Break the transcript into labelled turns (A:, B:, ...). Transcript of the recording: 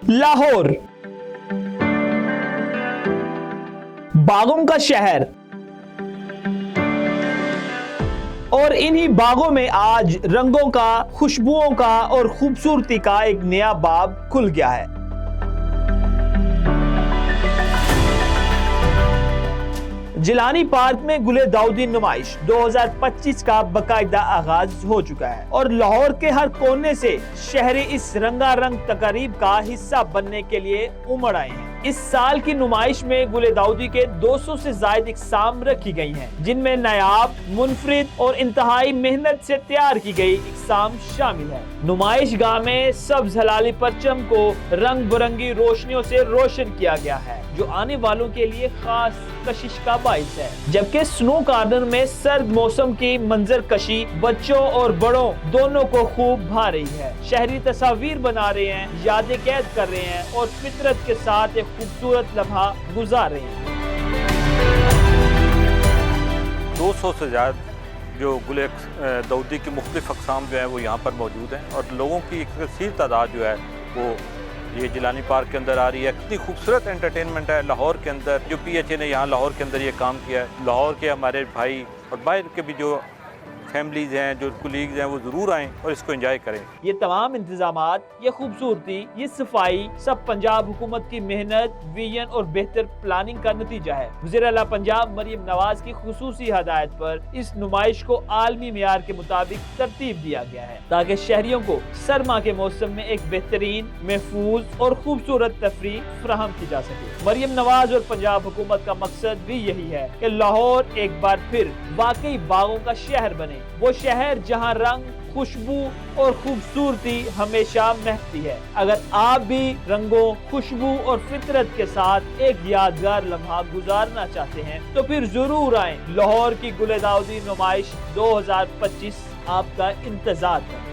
A: लाहौर, बागों का शहर, और इन्हीं बागों में आज रंगों का, खुशबुओं का और खूबसूरती का एक नया बाब खुल गया है। जिलानी पार्क में गुले दाऊदी नुमाइश 2025 का बाकायदा आगाज हो चुका है और लाहौर के हर कोने से शहरी इस रंगारंग तकरीब का हिस्सा बनने के लिए उमड़ आए हैं। इस साल की नुमाइश में गुले दाऊदी के 200 से ज्यादा इकसाम रखी गई हैं, जिनमें नायाब, मुनफरिद और इंतहाई मेहनत से तैयार की गई इकसाम शामिल है। नुमाइश गाह में सब्ज हलाली परचम को रंग बिरंगी रोशनियों से रोशन किया गया है, जो आने वालों के लिए खास कशिश का बाइस है। जबकि स्नो गार्डन में सर्द मौसम की मंजर कशी बच्चों और बड़ों दोनों को खूब भा रही है। शहरी तस्वीर बना रहे हैं, यादें कैद कर रहे हैं और फितरत के साथ एक खूबसूरत लम्हा गुजार रहे हैं।
B: 200 से ज्यादा जो गुले दाऊदी की मुख्तलिफ अक़साम जो है वो यहाँ पर मौजूद हैं और लोगों की एक कसीर तादाद जो है वो ये जिलानी पार्क के अंदर आ रही है। कितनी खूबसूरत एंटरटेनमेंट है लाहौर के अंदर। जो PHA ने यहाँ लाहौर के अंदर ये काम किया है, लाहौर के हमारे भाई और बाहर के भी जो फैमिलीज हैं, जो कुलीग्स हैं, वो जरूर आएं और इसको एंजॉय करें।
A: ये तमाम इंतजामात, ये खूबसूरती, ये सफाई सब पंजाब हुकूमत की मेहनत, विजन और बेहतर प्लानिंग का नतीजा है। वज़ीर आला पंजाब मरियम नवाज की खुसूसी हदायत पर इस नुमाइश को आलमी मेयार के मुताबिक तरतीब दिया गया है, ताकि शहरियों को सरमा के मौसम में एक बेहतरीन, महफूज और खूबसूरत तफरीह फराहम की जा सके। मरियम नवाज और पंजाब हुकूमत का मकसद भी यही है कि लाहौर एक बार फिर वाकई बागों का शहर बने, वो शहर जहां रंग, खुशबू और खूबसूरती हमेशा महकती है। अगर आप भी रंगों, खुशबू और फितरत के साथ एक यादगार लम्हा गुजारना चाहते हैं तो फिर जरूर आएं। लाहौर की गुले दाऊदी नुमाइश 2025 आपका इंतजार है।